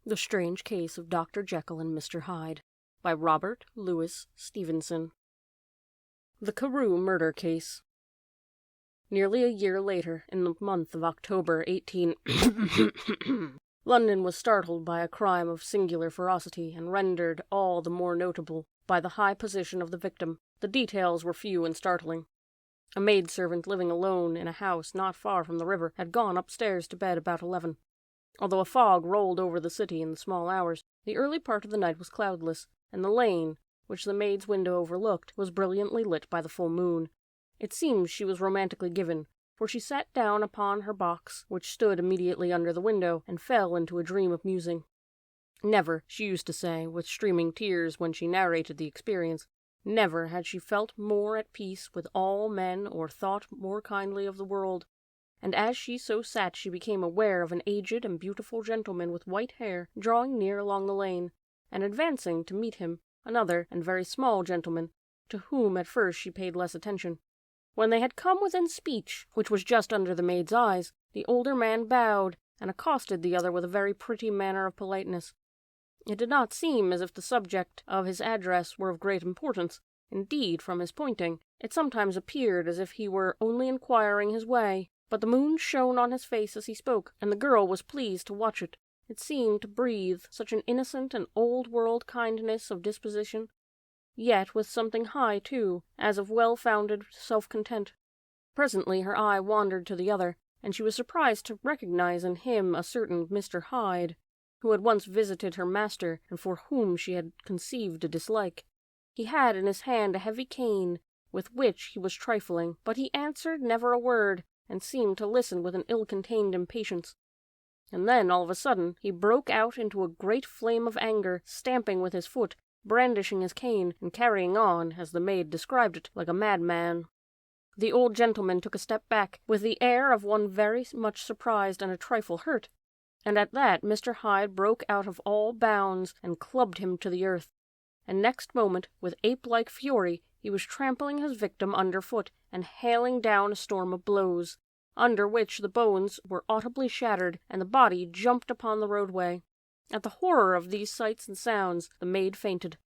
The Strange Case of Dr. Jekyll and Mr. Hyde, by Robert Louis Stevenson. The Carew Murder Case. Nearly a year later, in the month of October 18... London was startled by a crime of singular ferocity, and rendered all the more notable by the high position of the victim. The details were few and startling. A maidservant living alone in a house not far from the river had gone upstairs to bed about 11. Although a fog rolled over the city in the small hours, the early part of the night was cloudless, and the lane, which the maid's window overlooked, was brilliantly lit by the full moon. It seems she was romantically given, for she sat down upon her box, which stood immediately under the window, and fell into a dream of musing. Never, she used to say, with streaming tears when she narrated the experience, never had she felt more at peace with all men or thought more kindly of the world. And as she so sat, she became aware of an aged and beautiful gentleman with white hair drawing near along the lane, and advancing to meet him, another and very small gentleman, to whom at first she paid less attention. When they had come within speech, which was just under the maid's eyes, the older man bowed, and accosted the other with a very pretty manner of politeness. It did not seem as if the subject of his address were of great importance. Indeed, from his pointing, it sometimes appeared as if he were only inquiring his way. But the moon shone on his face as he spoke, and the girl was pleased to watch it. It seemed to breathe such an innocent and old-world kindness of disposition, yet with something high, too, as of well-founded self-content. Presently her eye wandered to the other, and she was surprised to recognize in him a certain Mr. Hyde, who had once visited her master, and for whom she had conceived a dislike. He had in his hand a heavy cane, with which he was trifling, but he answered never a word, and seemed to listen with an ill-contained impatience. And then, all of a sudden, he broke out into a great flame of anger, stamping with his foot, brandishing his cane, and carrying on, as the maid described it, like a madman. The old gentleman took a step back, with the air of one very much surprised and a trifle hurt, and at that Mr. Hyde broke out of all bounds, and clubbed him to the earth. And next moment, with ape-like fury, he was trampling his victim underfoot, and hailing down a storm of blows, under which the bones were audibly shattered, and the body jumped upon the roadway. At the horror of these sights and sounds, the maid fainted.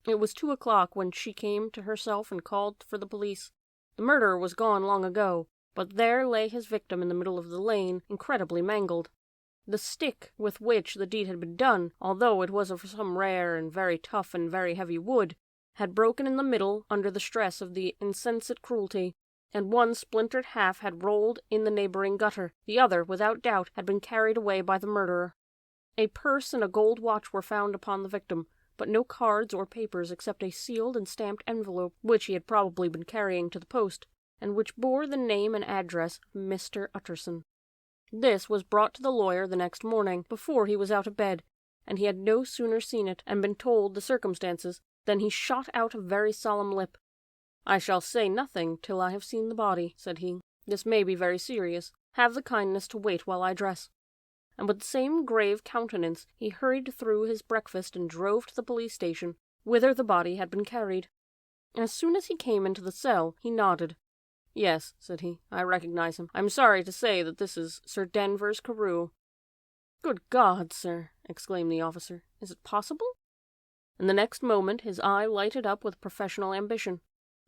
It was 2 o'clock when she came to herself and called for the police. The murderer was gone long ago, but there lay his victim in the middle of the lane, incredibly mangled. The stick with which the deed had been done, although it was of some rare and very tough and very heavy wood, had broken in the middle under the stress of the insensate cruelty, and one splintered half had rolled in the neighboring gutter. The other, without doubt, had been carried away by the murderer. A purse and a gold watch were found upon the victim, but no cards or papers except a sealed and stamped envelope, which he had probably been carrying to the post, and which bore the name and address of Mr. Utterson. This was brought to the lawyer the next morning, before he was out of bed, and he had no sooner seen it, and been told the circumstances, than he shot out a very solemn lip. "I shall say nothing till I have seen the body," said he. "This may be very serious. Have the kindness to wait while I dress." And with the same grave countenance he hurried through his breakfast and drove to the police station, whither the body had been carried. As soon as he came into the cell, he nodded. "Yes," said he, "I recognize him. I am sorry to say that this is Sir Danvers Carew." "Good God, sir!" exclaimed the officer. "Is it possible?" And the next moment his eye lighted up with professional ambition.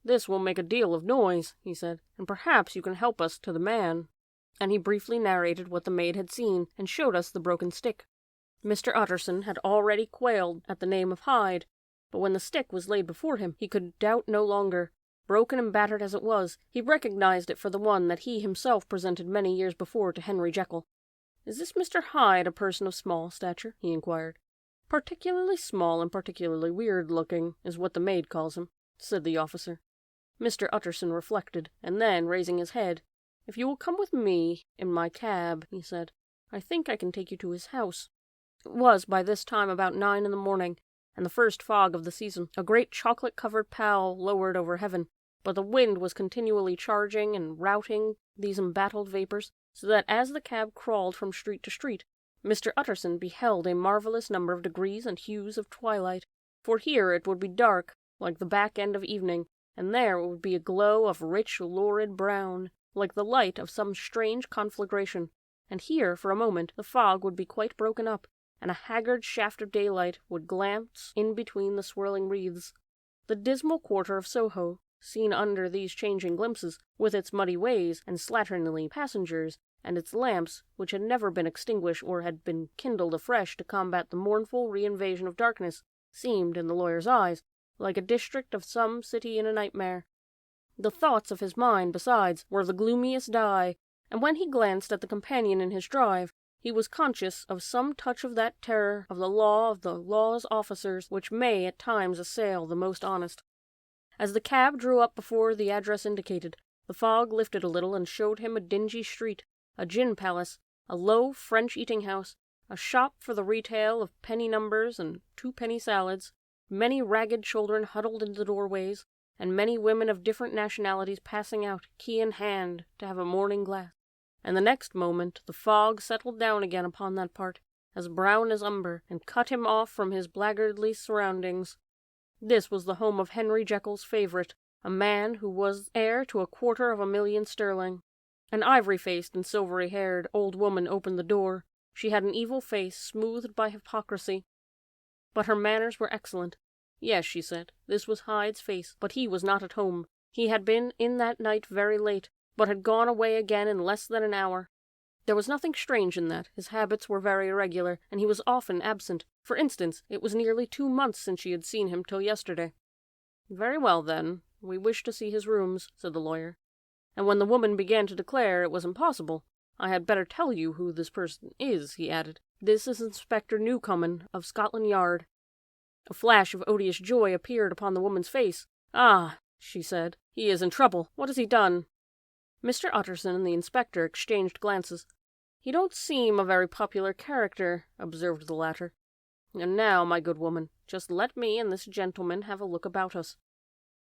"This will make a deal of noise," he said, "and perhaps you can help us to the man." And he briefly narrated what the maid had seen, and showed us the broken stick. Mr. Utterson had already quailed at the name of Hyde, but when the stick was laid before him, he could doubt no longer. Broken and battered as it was, he recognized it for the one that he himself presented many years before to Henry Jekyll. "Is this Mr. Hyde a person of small stature?" he inquired. "Particularly small and particularly weird-looking, is what the maid calls him," said the officer. Mr. Utterson reflected, and then, raising his head, "If you will come with me in my cab," he said, "I think I can take you to his house." It was by this time about 9 in the morning, and the first fog of the season. A great chocolate-covered pall lowered over heaven, but the wind was continually charging and routing these embattled vapors, so that as the cab crawled from street to street, Mr. Utterson beheld a marvelous number of degrees and hues of twilight. For here it would be dark, like the back end of evening, and there it would be a glow of rich, lurid brown, like the light of some strange conflagration, and here, for a moment, the fog would be quite broken up, and a haggard shaft of daylight would glance in between the swirling wreaths. The dismal quarter of Soho, seen under these changing glimpses, with its muddy ways and slatternly passengers, and its lamps, which had never been extinguished or had been kindled afresh to combat the mournful reinvasion of darkness, seemed, in the lawyer's eyes, like a district of some city in a nightmare. The thoughts of his mind, besides, were of the gloomiest dye, and when he glanced at the companion in his drive, he was conscious of some touch of that terror of the law's officers which may at times assail the most honest. As the cab drew up before the address indicated, the fog lifted a little and showed him a dingy street, a gin palace, a low French eating-house, a shop for the retail of penny numbers and two-penny salads, many ragged children huddled in the doorways, and many women of different nationalities passing out, key in hand, to have a morning glass. And the next moment the fog settled down again upon that part, as brown as umber, and cut him off from his blackguardly surroundings. This was the home of Henry Jekyll's favourite, a man who was heir to 250,000 sterling. An ivory-faced and silvery-haired old woman opened the door. She had an evil face, smoothed by hypocrisy, but her manners were excellent. Yes, she said, this was Hyde's face, but he was not at home. He had been in that night very late, but had gone away again in less than an hour. There was nothing strange in that. His habits were very irregular, and he was often absent. For instance, it was nearly 2 months since she had seen him till yesterday. Very well, then. We wish to see his rooms, said the lawyer. And when the woman began to declare it was impossible, I had better tell you who this person is, he added. This is Inspector Newcomen of Scotland Yard. A flash of odious joy appeared upon the woman's face. Ah, she said, he is in trouble. What has he done? Mr. Utterson and the inspector exchanged glances. He don't seem a very popular character, observed the latter. And now, my good woman, just let me and this gentleman have a look about us.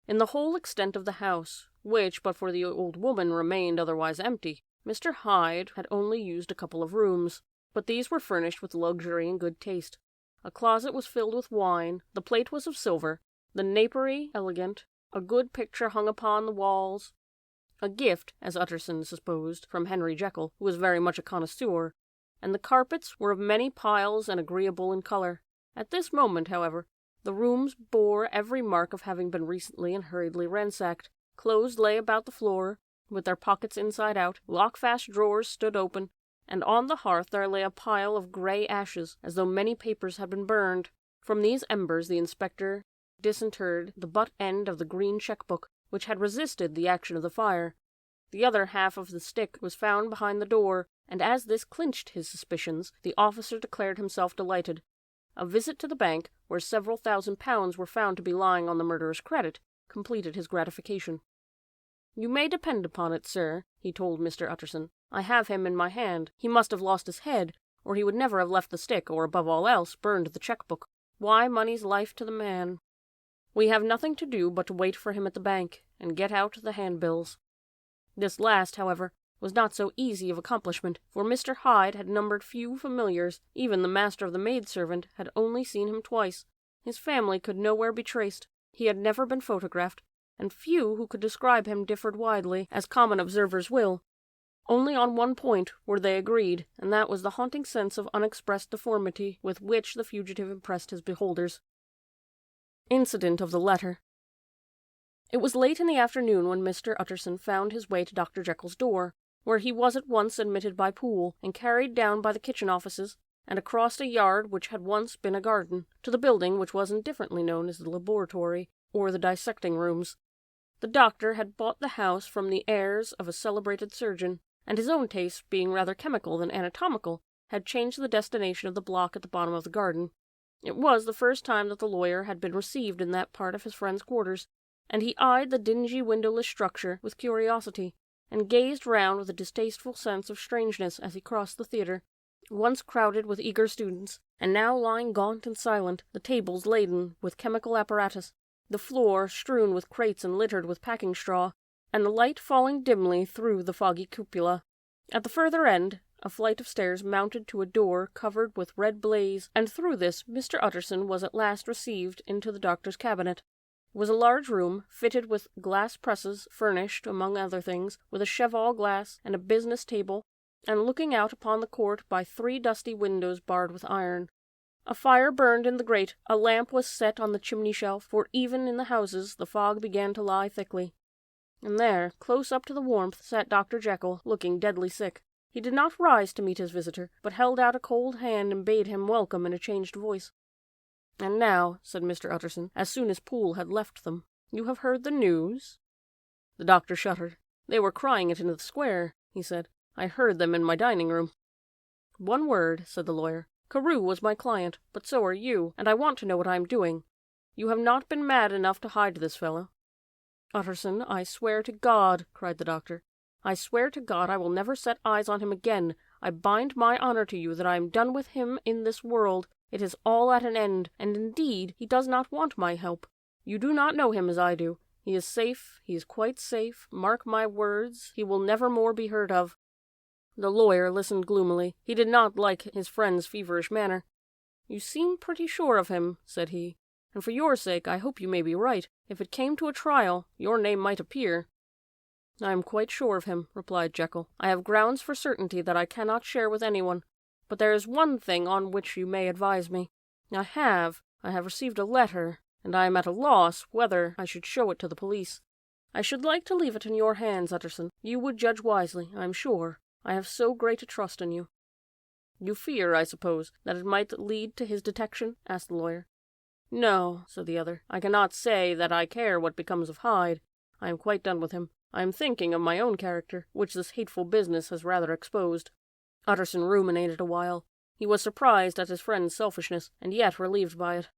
In the whole extent of the house, which but for the old woman remained otherwise empty, Mr. Hyde had only used a couple of rooms, but these were furnished with luxury and good taste. A closet was filled with wine, the plate was of silver, the napery elegant, a good picture hung upon the walls, a gift, as Utterson supposed, from Henry Jekyll, who was very much a connoisseur, and the carpets were of many piles and agreeable in colour. At this moment, however, the rooms bore every mark of having been recently and hurriedly ransacked. Clothes lay about the floor, with their pockets inside out, lock-fast drawers stood open, and on the hearth there lay a pile of grey ashes, as though many papers had been burned. From these embers the inspector disinterred the butt end of the green cheque-book, which had resisted the action of the fire. The other half of the stick was found behind the door, and as this clinched his suspicions, the officer declared himself delighted. A visit to the bank, where several £1,000s were found to be lying on the murderer's credit, completed his gratification. You may depend upon it, sir, he told Mr. Utterson. I have him in my hand. He must have lost his head, or he would never have left the stick, or, above all else, burned the cheque-book. Why, money's life to the man. We have nothing to do but to wait for him at the bank, and get out the handbills. This last, however, was not so easy of accomplishment, for Mr. Hyde had numbered few familiars. Even the master of the maidservant had only seen him twice. His family could nowhere be traced. He had never been photographed, and few who could describe him differed widely, as common observers will. Only on one point were they agreed, and that was the haunting sense of unexpressed deformity with which the fugitive impressed his beholders. Incident of the letter. It was late in the afternoon when Mr. Utterson found his way to Dr. Jekyll's door, where he was at once admitted by Poole, and carried down by the kitchen offices, and across a yard which had once been a garden, to the building which was indifferently known as the laboratory, or the dissecting rooms. The doctor had bought the house from the heirs of a celebrated surgeon, and his own tastes being rather chemical than anatomical, had changed the destination of the block at the bottom of the garden. It was the first time that the lawyer had been received in that part of his friend's quarters, and he eyed the dingy windowless structure with curiosity, and gazed round with a distasteful sense of strangeness as he crossed the theatre, once crowded with eager students, and now lying gaunt and silent, the tables laden with chemical apparatus, the floor strewn with crates and littered with packing straw, and the light falling dimly through the foggy cupola. At the further end, a flight of stairs mounted to a door covered with red blaze, and through this Mr. Utterson was at last received into the doctor's cabinet. It was a large room, fitted with glass presses, furnished, among other things, with a cheval glass and a business table, and looking out upon the court by 3 dusty windows barred with iron. A fire burned in the grate, a lamp was set on the chimney-shelf, for even in the houses the fog began to lie thickly. And there, close up to the warmth, sat Dr. Jekyll, looking deadly sick. He did not rise to meet his visitor, but held out a cold hand and bade him welcome in a changed voice. "And now," said Mr. Utterson, as soon as Poole had left them, "you have heard the news?" The doctor shuddered. "They were crying it into the square," he said. "I heard them in my dining-room." "One word," said the lawyer. "Carew was my client, but so are you, and I want to know what I am doing. You have not been mad enough to hide this fellow." "Utterson, I swear to God," cried the doctor. "I swear to God I will never set eyes on him again. I bind my honor to you that I am done with him in this world. It is all at an end, and indeed he does not want my help. You do not know him as I do. He is safe, he is quite safe. Mark my words, he will never more be heard of." The lawyer listened gloomily. He did not like his friend's feverish manner. "You seem pretty sure of him," said he, "and for your sake I hope you may be right. If it came to a trial, your name might appear." "I am quite sure of him," replied Jekyll. "I have grounds for certainty that I cannot share with anyone. But there is one thing on which you may advise me. I have received a letter, and I am at a loss whether I should show it to the police. I should like to leave it in your hands, Utterson. You would judge wisely, I am sure. I have so great a trust in you." "You fear, I suppose, that it might lead to his detection?" asked the lawyer. "No," said the other. "I cannot say that I care what becomes of Hyde. I am quite done with him. I am thinking of my own character, which this hateful business has rather exposed." Utterson ruminated a while. He was surprised at his friend's selfishness, and yet relieved by it.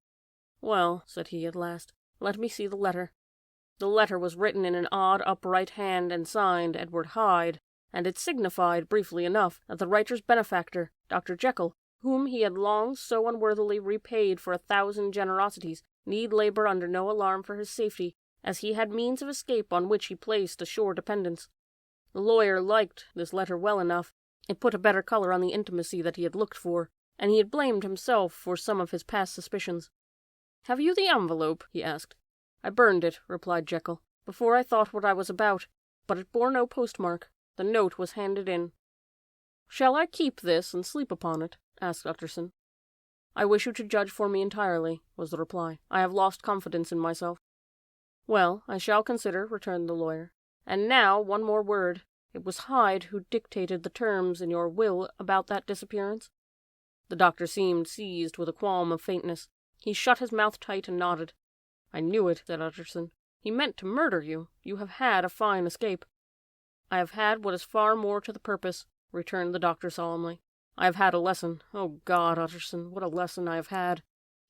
"Well," said he at last, "let me see the letter." The letter was written in an odd, upright hand and signed Edward Hyde, and it signified, briefly enough, that the writer's benefactor, Dr. Jekyll, whom he had long so unworthily repaid for 1,000 generosities, need labor under no alarm for his safety, as he had means of escape on which he placed a sure dependence. The lawyer liked this letter well enough. It put a better color on the intimacy that he had looked for, and he had blamed himself for some of his past suspicions. "Have you the envelope?" he asked. "I burned it," replied Jekyll, "before I thought what I was about, but it bore no postmark. The note was handed in." "Shall I keep this and sleep upon it?" asked Utterson. "I wish you to judge for me entirely," was the reply. "I have lost confidence in myself." "Well, I shall consider," returned the lawyer. "And now one more word. It was Hyde who dictated the terms in your will about that disappearance?" The doctor seemed seized with a qualm of faintness. He shut his mouth tight and nodded. "I knew it," said Utterson. "He meant to murder you. You have had a fine escape." "I have had what is far more to the purpose," returned the doctor solemnly. "I have had a lesson. Oh God, Utterson, what a lesson I have had!"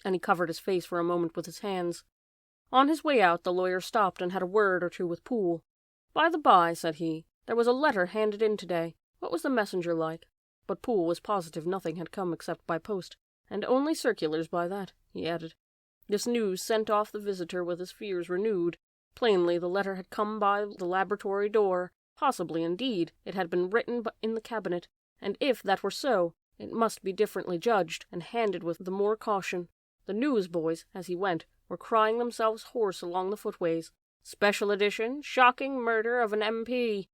And he covered his face for a moment with his hands. On his way out, the lawyer stopped and had a word or two with Poole. "By the by," said he, "there was a letter handed in today. What was the messenger like?" But Poole was positive nothing had come except by post, and only circulars by that, he added. This news sent off the visitor with his fears renewed. Plainly the letter had come by the laboratory door. Possibly, indeed, it had been written in the cabinet, and if that were so, it must be differently judged, and handed with the more caution. The newsboys, as he went, were crying themselves hoarse along the footways. "Special edition, shocking murder of an MP."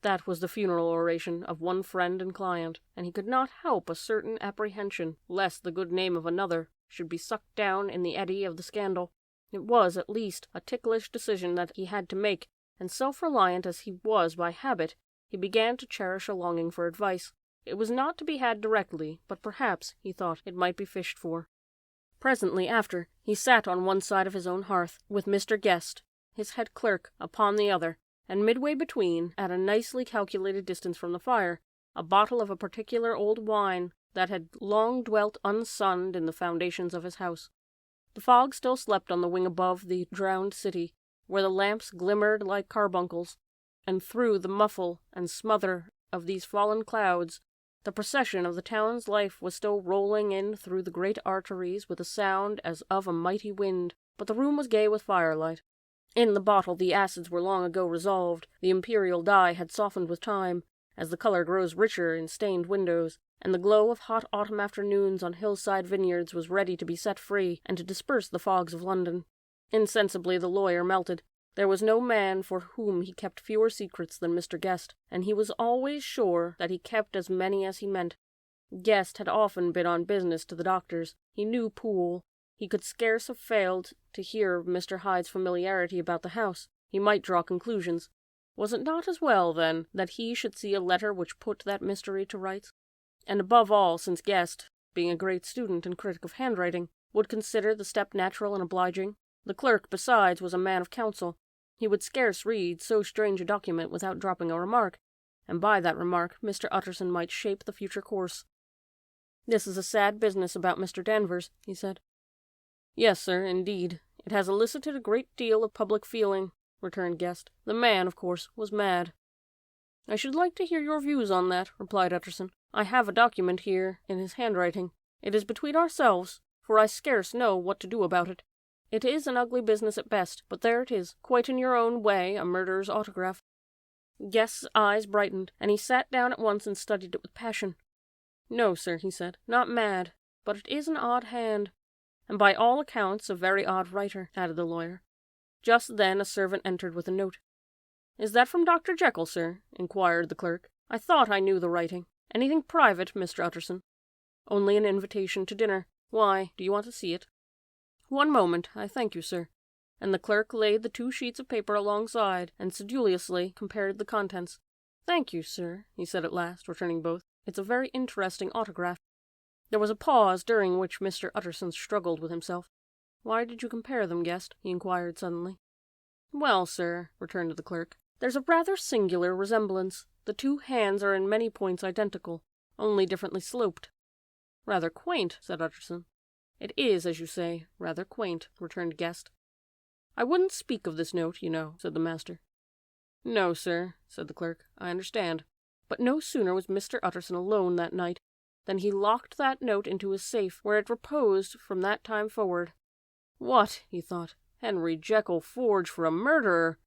That was the funeral oration of one friend and client, and he could not help a certain apprehension lest the good name of another should be sucked down in the eddy of the scandal. It was, at least, a ticklish decision that he had to make, and self-reliant as he was by habit, he began to cherish a longing for advice. It was not to be had directly, but perhaps, he thought, it might be fished for. Presently after, he sat on one side of his own hearth, with Mr. Guest, his head clerk, upon the other, and midway between, at a nicely calculated distance from the fire, a bottle of a particular old wine that had long dwelt unsunned in the foundations of his house. The fog still slept on the wing above the drowned city, where the lamps glimmered like carbuncles, and through the muffle and smother of these fallen clouds, the procession of the town's life was still rolling in through the great arteries with a sound as of a mighty wind, but the room was gay with firelight. In the bottle the acids were long ago resolved, the imperial dye had softened with time, as the color grows richer in stained windows, and the glow of hot autumn afternoons on hillside vineyards was ready to be set free and to disperse the fogs of London. Insensibly the lawyer melted. There was no man for whom he kept fewer secrets than Mr. Guest, and he was always sure that he kept as many as he meant. Guest had often been on business to the doctor's. He knew Poole. He could scarce have failed to hear of Mr. Hyde's familiarity about the house. He might draw conclusions. Was it not as well, then, that he should see a letter which put that mystery to rights? And above all, since Guest, being a great student and critic of handwriting, would consider the step natural and obliging, the clerk, besides, was a man of counsel. He would scarce read so strange a document without dropping a remark, and by that remark Mr. Utterson might shape the future course. "This is a sad business about Mr. Danvers," he said. "Yes, sir, indeed. It has elicited a great deal of public feeling," returned Guest. "The man, of course, was mad." "I should like to hear your views on that," replied Utterson. "I have a document here in his handwriting. It is between ourselves, for I scarce know what to do about it. It is an ugly business at best, but there it is, quite in your own way, a murderer's autograph." Guest's eyes brightened, and he sat down at once and studied it with passion. "No, sir," he said, "not mad, but it is an odd hand, and by all accounts a very odd writer," added the lawyer. Just then a servant entered with a note. "Is that from Dr. Jekyll, sir?" inquired the clerk. "I thought I knew the writing. Anything private, Mr. Utterson?" "Only an invitation to dinner. Why, do you want to see it?" "One moment, I thank you, sir." And the clerk laid the 2 sheets of paper alongside, and sedulously compared the contents. "Thank you, sir," he said at last, returning both. "It's a very interesting autograph." There was a pause, during which Mr. Utterson struggled with himself. "Why did you compare them, Guest?" he inquired suddenly. "Well, sir," returned the clerk, "there's a rather singular resemblance. The 2 hands are in many points identical, only differently sloped." "Rather quaint," said Utterson. "It is, as you say, rather quaint," returned Guest. "I wouldn't speak of this note, you know," said the master. "No, sir," said the clerk, "I understand." But no sooner was Mr. Utterson alone that night than he locked that note into his safe, where it reposed from that time forward. "What," he thought, "Henry Jekyll forged for a murderer!"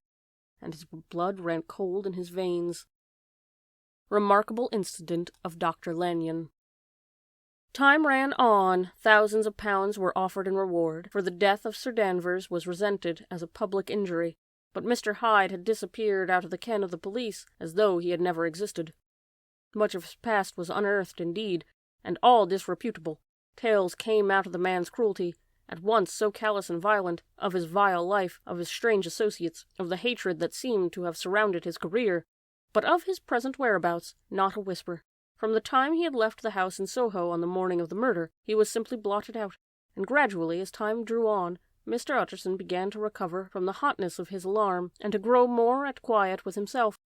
And his blood ran cold in his veins. Remarkable incident of Dr. Lanyon. Time ran on. Thousands of pounds were offered in reward, for the death of Sir Danvers was resented as a public injury, but Mr. Hyde had disappeared out of the ken of the police as though he had never existed. Much of his past was unearthed, indeed, and all disreputable. Tales came out of the man's cruelty, at once so callous and violent, of his vile life, of his strange associates, of the hatred that seemed to have surrounded his career, but of his present whereabouts, not a whisper. From the time he had left the house in Soho on the morning of the murder, he was simply blotted out, and gradually, as time drew on, Mr. Utterson began to recover from the hotness of his alarm, and to grow more at quiet with himself.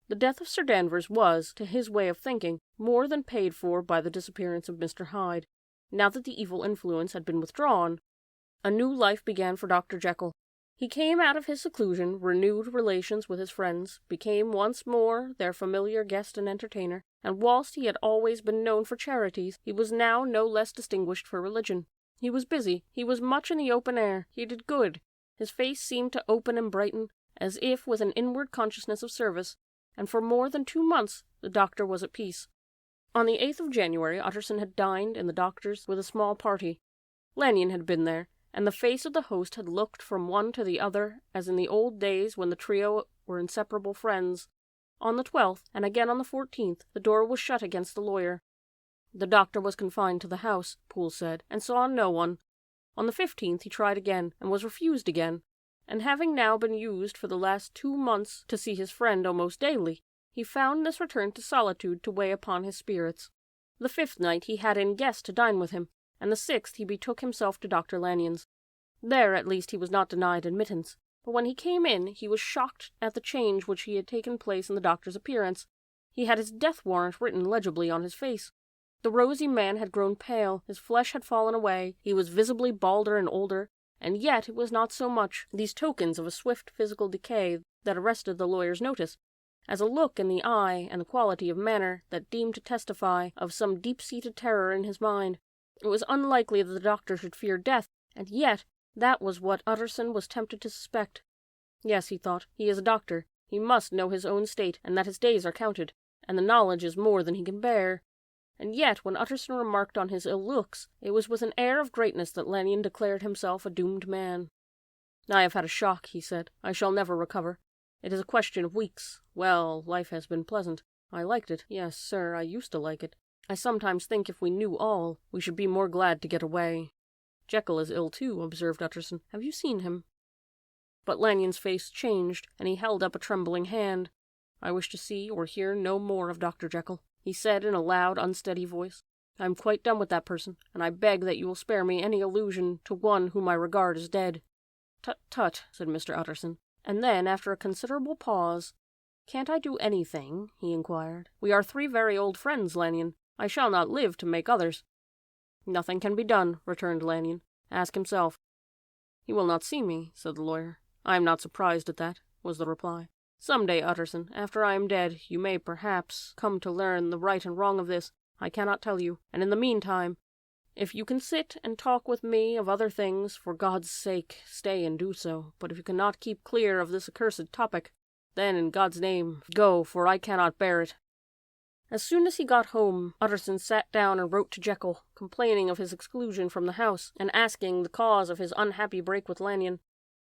The death of Sir Danvers was, to his way of thinking, more than paid for by the disappearance of Mr. Hyde. Now that the evil influence had been withdrawn, a new life began for Dr. Jekyll. He came out of his seclusion, renewed relations with his friends, became once more their familiar guest and entertainer, and whilst he had always been known for charities, he was now no less distinguished for religion. He was busy, he was much in the open air, he did good. His face seemed to open and brighten, as if with an inward consciousness of service, and for more than 2 months the doctor was at peace. On the 8th of January, Utterson had dined in the doctor's with a small party. Lanyon had been there, and the face of the host had looked from one to the other as in the old days when the trio were inseparable friends. On the 12th, and again on the 14th, the door was shut against the lawyer. The doctor was confined to the house, Poole said, and saw no one. On the 15th he tried again, and was refused again, and having now been used for the last 2 months to see his friend almost daily, he found this return to solitude to weigh upon his spirits. The 5th night he had in Guest to dine with him, and the 6th he betook himself to Dr. Lanyon's. There, at least, he was not denied admittance, but when he came in, he was shocked at the change which had taken place in the doctor's appearance. He had his death warrant written legibly on his face. The rosy man had grown pale, his flesh had fallen away, he was visibly balder and older, and yet it was not so much these tokens of a swift physical decay that arrested the lawyer's notice, as a look in the eye and the quality of manner that seemed to testify of some deep-seated terror in his mind. It was unlikely that the doctor should fear death, and yet that was what Utterson was tempted to suspect. Yes, he thought, he is a doctor. He must know his own state, and that his days are counted, and the knowledge is more than he can bear. And yet, when Utterson remarked on his ill looks, it was with an air of greatness that Lanyon declared himself a doomed man. "I have had a shock," he said. "I shall never recover. It is a question of weeks. Well, life has been pleasant. I liked it. Yes, sir, I used to like it. I sometimes think if we knew all, we should be more glad to get away." "Jekyll is ill too," observed Utterson. "Have you seen him?" But Lanyon's face changed, and he held up a trembling hand. "I wish to see or hear no more of Dr. Jekyll," he said in a loud, unsteady voice. "I am quite done with that person, and I beg that you will spare me any allusion to one whom I regard as dead." "Tut, tut," said Mr. Utterson. And then, after a considerable pause, "Can't I do anything?" he inquired. "We are 3 very old friends, Lanyon. I shall not live to make others." "Nothing can be done," returned Lanyon. "Ask himself." "He will not see me," said the lawyer. "I am not surprised at that," was the reply. "Some day, Utterson, after I am dead, you may perhaps come to learn the right and wrong of this. I cannot tell you. And in the meantime, if you can sit and talk with me of other things, for God's sake, stay and do so. But if you cannot keep clear of this accursed topic, then, in God's name, go, for I cannot bear it." As soon as he got home, Utterson sat down and wrote to Jekyll, complaining of his exclusion from the house, and asking the cause of his unhappy break with Lanyon.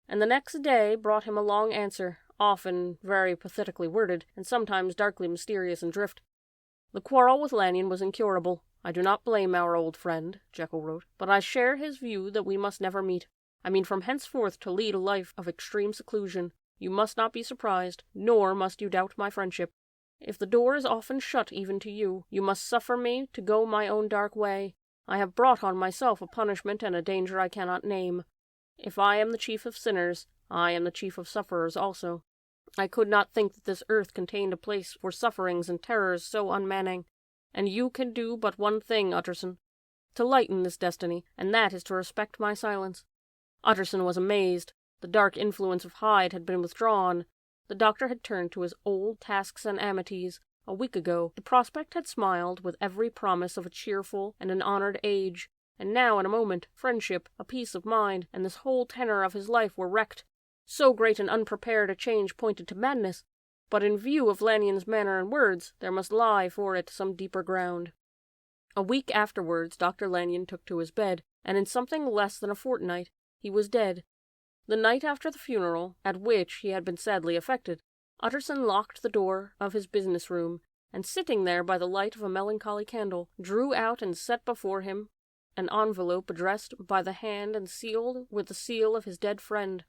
And the next day brought him a long answer, often very pathetically worded, and sometimes darkly mysterious in drift. The quarrel with Lanyon was incurable. "I do not blame our old friend," Jekyll wrote, "but I share his view that we must never meet. I mean from henceforth to lead a life of extreme seclusion. You must not be surprised, nor must you doubt my friendship. If the door is often shut even to you, you must suffer me to go my own dark way. I have brought on myself a punishment and a danger I cannot name. If I am the chief of sinners, I am the chief of sufferers also. I could not think that this earth contained a place for sufferings and terrors so unmanning. And you can do but one thing, Utterson, to lighten this destiny, and that is to respect my silence." Utterson was amazed. The dark influence of Hyde had been withdrawn. The doctor had turned to his old tasks and amities. A week ago, the prospect had smiled with every promise of a cheerful and an honored age, and now in a moment, friendship, a peace of mind, and this whole tenor of his life were wrecked. So great and unprepared a change pointed to madness, but in view of Lanyon's manner and words, there must lie for it some deeper ground. A week afterwards, Dr. Lanyon took to his bed, and in something less than a fortnight, he was dead. The night after the funeral, at which he had been sadly affected, Utterson locked the door of his business room, and sitting there by the light of a melancholy candle, drew out and set before him an envelope addressed by the hand and sealed with the seal of his dead friend.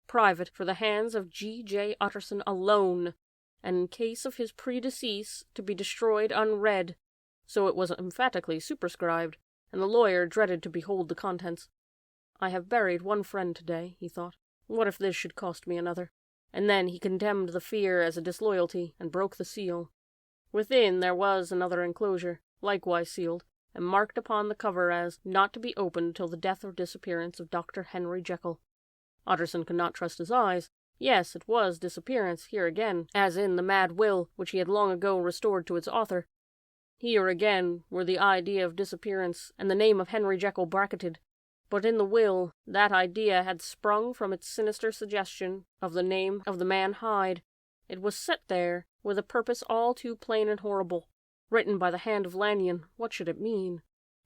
Private, for the hands of G.J. Utterson alone, and in case of his predecease to be destroyed unread. So it was emphatically superscribed, and the lawyer dreaded to behold the contents. "I have buried one friend today," he thought. "What if this should cost me another?" And then he condemned the fear as a disloyalty, and broke the seal. Within there was another enclosure, likewise sealed, and marked upon the cover as not to be opened till the death or disappearance of Dr. Henry Jekyll. Utterson could not trust his eyes. Yes, it was disappearance, here again, as in the mad will which he had long ago restored to its author. Here again were the idea of disappearance and the name of Henry Jekyll bracketed. But in the will, that idea had sprung from its sinister suggestion of the name of the man Hyde. It was set there, with a purpose all too plain and horrible. Written by the hand of Lanyon, what should it mean?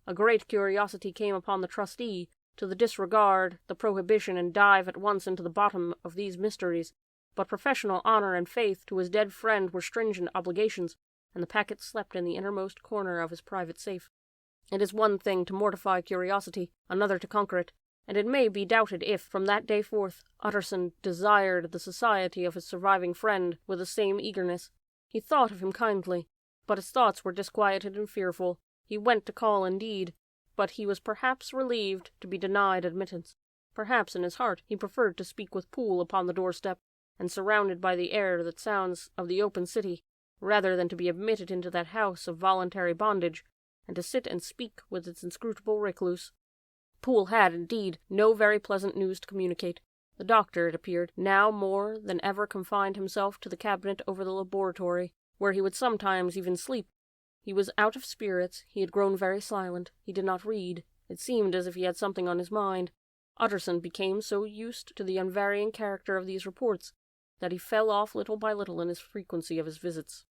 A great curiosity came upon the trustee, to disregard the prohibition and dive at once into the bottom of these mysteries, but professional honor and faith to his dead friend were stringent obligations, and the packet slept in the innermost corner of his private safe. It is one thing to mortify curiosity, another to conquer it, and it may be doubted if, from that day forth, Utterson desired the society of his surviving friend with the same eagerness. He thought of him kindly, but his thoughts were disquieted and fearful. He went to call indeed, but he was perhaps relieved to be denied admittance. Perhaps in his heart he preferred to speak with Poole upon the doorstep, and surrounded by the air that sounds of the open city, rather than to be admitted into that house of voluntary bondage, and to sit and speak with its inscrutable recluse. Poole had, indeed, no very pleasant news to communicate. The doctor, it appeared, now more than ever confined himself to the cabinet over the laboratory, where he would sometimes even sleep. He was out of spirits, he had grown very silent, he did not read. It seemed as if he had something on his mind. Utterson became so used to the unvarying character of these reports that he fell off little by little in his frequency of his visits.